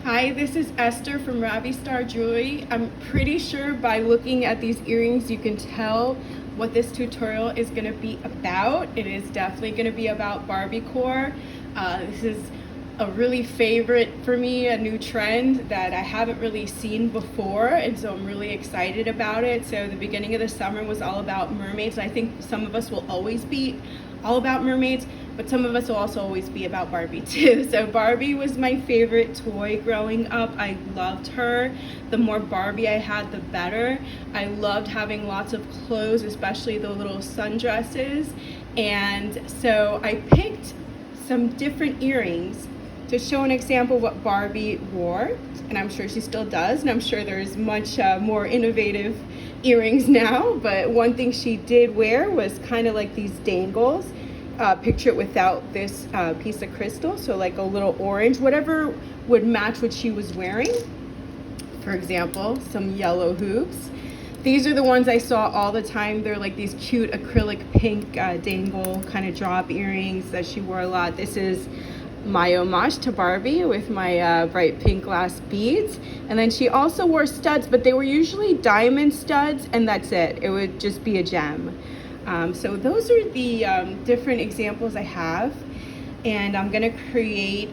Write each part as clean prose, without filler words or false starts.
Hi, this is Esther from Ravi Star Jewelry. I'm pretty sure by looking at these earrings you can tell what this tutorial is going to be about. It is definitely going to be about Barbiecore. This is a really favorite for me, a new trend that I haven't really seen before, and so I'm really excited about it. So the beginning of the summer was all about mermaids. I think some of us will always be all about mermaids, but some of us will also always be about Barbie too. So Barbie was my favorite toy growing up. I loved her. The more Barbie I had, the better. I loved having lots of clothes, especially the little sundresses. And so I picked some different earrings to show an example of what Barbie wore, and I'm sure she still does, and I'm sure there's much more innovative earrings now, but one thing she did wear was kind of like these dangles. Picture it without this piece of crystal, so like a little orange, whatever would match what she was wearing. For example, some yellow hoops. These are the ones I saw all the time. They're like these cute acrylic pink dangle kind of drop earrings that she wore a lot. This is my homage to Barbie with my bright pink glass beads. And then she also wore studs, but they were usually diamond studs, and that's it. It would just be a gem. So those are the different examples I have, and I'm gonna create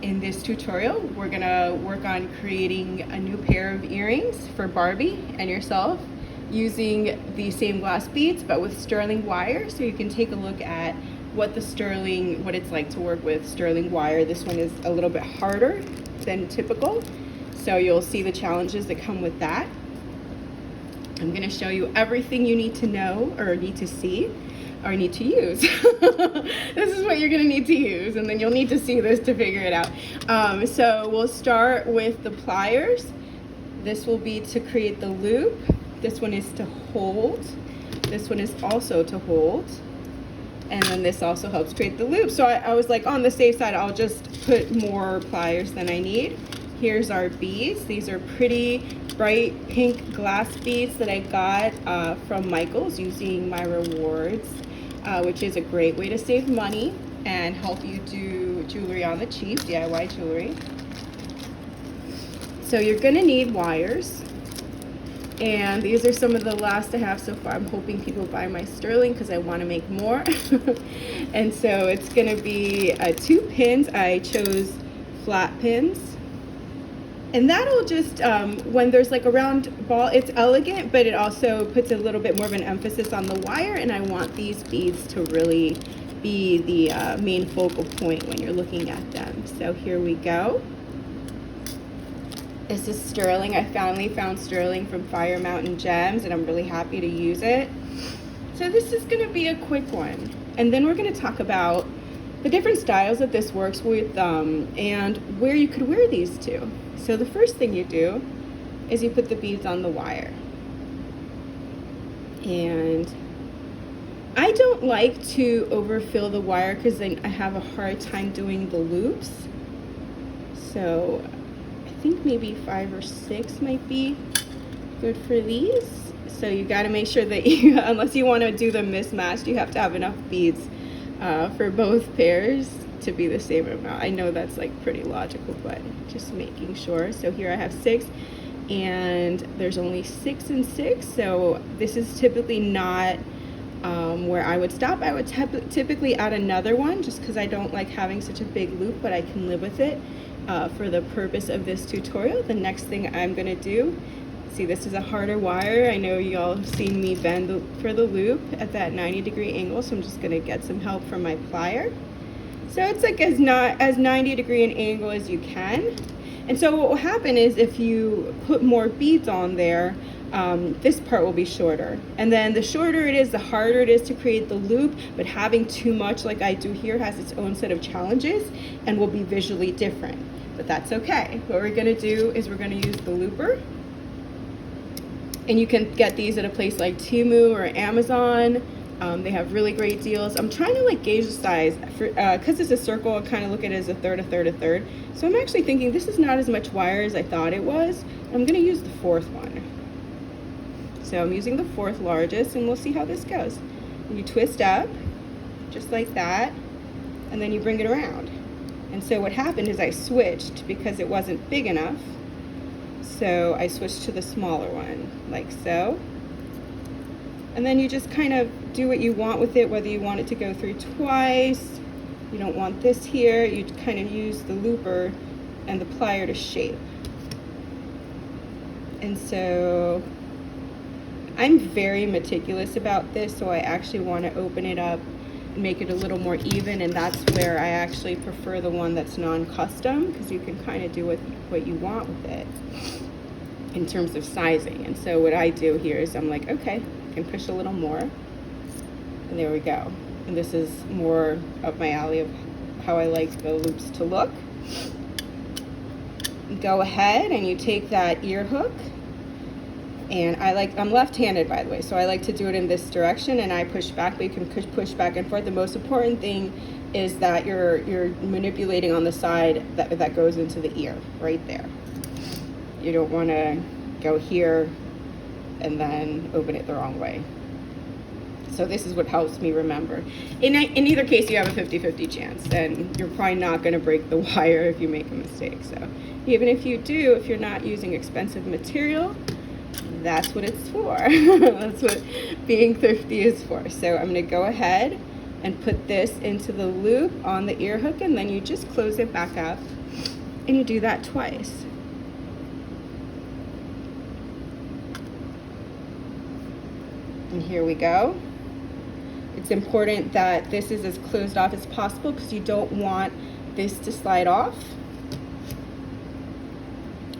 in this tutorial, we're gonna work on creating a new pair of earrings for Barbie and yourself using the same glass beads but with sterling wire. So you can take a look at what it's like to work with sterling wire. This one is a little bit harder than typical, so you'll see the challenges that come with that. I'm going to show you everything you need to know or need to see or need to use. This is what you're going to need to use, and then you'll need to see this to figure it out. So we'll start with the pliers. This will be to create the loop. This one is to hold. This one is also to hold. And then this also helps create the loop. So I was like, on the safe side, I'll just put more pliers than I need. Here's our beads. These are pretty bright pink glass beads that I got from Michael's using my rewards, which is a great way to save money and help you do jewelry on the cheap, DIY jewelry. So you're gonna need wires. And these are some of the last I have so far. I'm hoping people buy my sterling because I want to make more. And so it's going to be 2 pins. I chose flat pins. And that'll just, when there's like a round ball, it's elegant, but it also puts a little bit more of an emphasis on the wire. And I want these beads to really be the main focal point when you're looking at them. So here we go. This is sterling. I finally found sterling from Fire Mountain Gems, and I'm really happy to use it. So this is going to be a quick one. And then we're going to talk about the different styles that this works with and where you could wear these to. So the first thing you do is you put the beads on the wire. And I don't like to overfill the wire because then I have a hard time doing the loops. So I think maybe 5 or 6 might be good for these. So you got to make sure that you, unless you want to do them mismatched, you have to have enough beads for both pairs to be the same amount. I know that's like pretty logical, but just making sure. So here I have 6, and there's only 6 and 6. So this is typically not where I would stop. I would typically add another one just because I don't like having such a big loop, but I can live with it. For the purpose of this tutorial. The next thing I'm going to do, see, this is a harder wire. I know y'all have seen me bend for the loop at that 90-degree angle, so I'm just going to get some help from my plier. So it's like as 90-degree an angle as you can. And so what will happen is if you put more beads on there, this part will be shorter. And then the shorter it is, the harder it is to create the loop, but having too much like I do here has its own set of challenges and will be visually different. But that's okay. What we're gonna do is we're gonna use the looper. And you can get these at a place like Temu or Amazon. They have really great deals. I'm trying to like gauge the size. Because it's a circle, I kind of look at it as a third, a third, a third. So I'm actually thinking this is not as much wire as I thought it was. I'm gonna use the 4th one. So I'm using the 4th largest, and we'll see how this goes. You twist up, just like that, and then you bring it around. And so what happened is I switched because it wasn't big enough. So I switched to the smaller one, like so. And then you just kind of do what you want with it, whether you want it to go through twice, you don't want this here, you kind of use the looper and the plier to shape. And so I'm very meticulous about this, so I actually want to open it up and make it a little more even, and that's where I actually prefer the one that's non-custom, because you can kind of do what you want with it in terms of sizing. And so what I do here is I'm like, okay, I can push a little more, and there we go. And this is more up my alley of how I like the loops to look. Go ahead and you take that ear hook, and I'm left-handed, by the way, so I like to do it in this direction, and I push back, but you can push back and forth. The most important thing is that you're manipulating on the side that goes into the ear, right there. You don't want to go here and then open it the wrong way. So this is what helps me remember. In either case, you have a 50-50 chance, and you're probably not going to break the wire if you make a mistake. So even if you do, if you're not using expensive material, that's what it's for. That's what being thrifty is for. So I'm going to go ahead and put this into the loop on the ear hook, and then you just close it back up, and you do that twice. And here we go. It's important that this is as closed off as possible, because you don't want this to slide off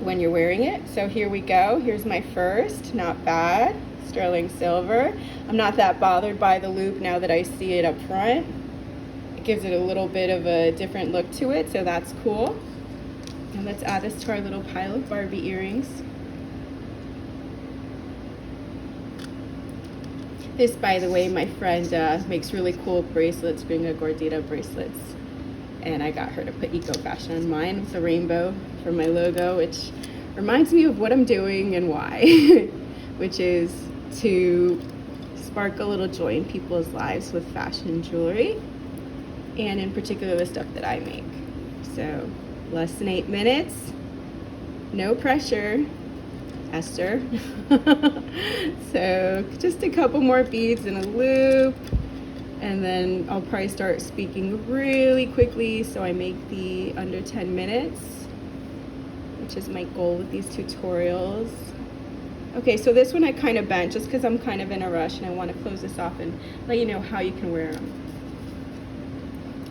when you're wearing it. So here we go. Here's my first, not bad, sterling silver. I'm not that bothered by the loop now that I see it up front. It gives it a little bit of a different look to it, so that's cool. And let's add this to our little pile of Barbie earrings. This, by the way, my friend makes really cool bracelets, Gringa Gordita bracelets. And I got her to put eco fashion on mine with a rainbow for my logo, which reminds me of what I'm doing and why, which is to spark a little joy in people's lives with fashion jewelry, and in particular the stuff that I make. So less than 8 minutes, no pressure, Esther. So just a couple more beads in a loop, and then I'll probably start speaking really quickly so I make the under 10 minutes, which is my goal with these tutorials. Okay, so this one I kind of bent just because I'm kind of in a rush and I want to close this off and let you know how you can wear them.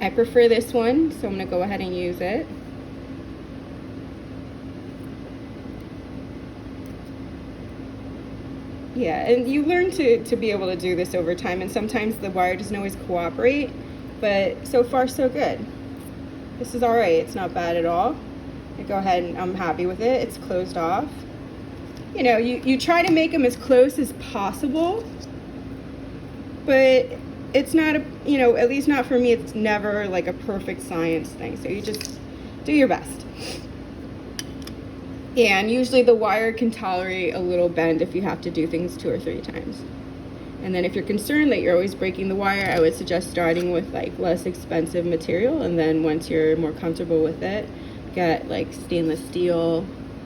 I prefer this one, so I'm going to go ahead and use it. Yeah, and you learn to be able to do this over time, and sometimes the wire doesn't always cooperate, but so far so good. This is all right. It's not bad at all. I go ahead and I'm happy with it. It's closed off. You know, you try to make them as close as possible, but it's not a, you know, at least not for me, it's never like a perfect science thing. So you just do your best. And usually the wire can tolerate a little bend if you have to do things 2 or 3 times. And then if you're concerned that you're always breaking the wire, I would suggest starting with like less expensive material, and then once you're more comfortable with it, get like stainless steel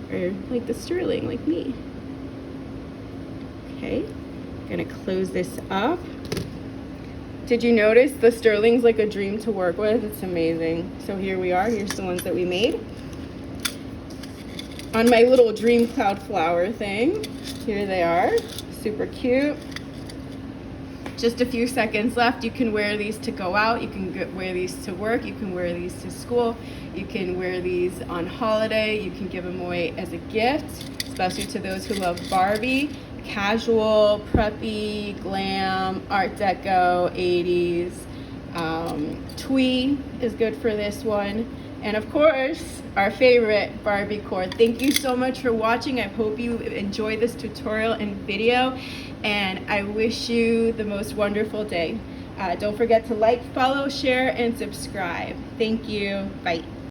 or like the sterling, like me. Okay, gonna close this up. Did you notice the sterling's like a dream to work with? It's amazing. So here we are. Here's the ones that we made on my little dream cloud flower thing. Here they are, super cute. Just a few seconds left. You can wear these to go out, you can wear these to work, you can wear these to school, you can wear these on holiday, you can give them away as a gift, especially to those who love Barbie. Casual, preppy, glam, art deco, 80s. Twee is good for this one. And of course, our favorite, Barbiecore. Thank you so much for watching. I hope you enjoyed this tutorial and video, and I wish you the most wonderful day. Don't forget to like, follow, share, and subscribe. Thank you. Bye.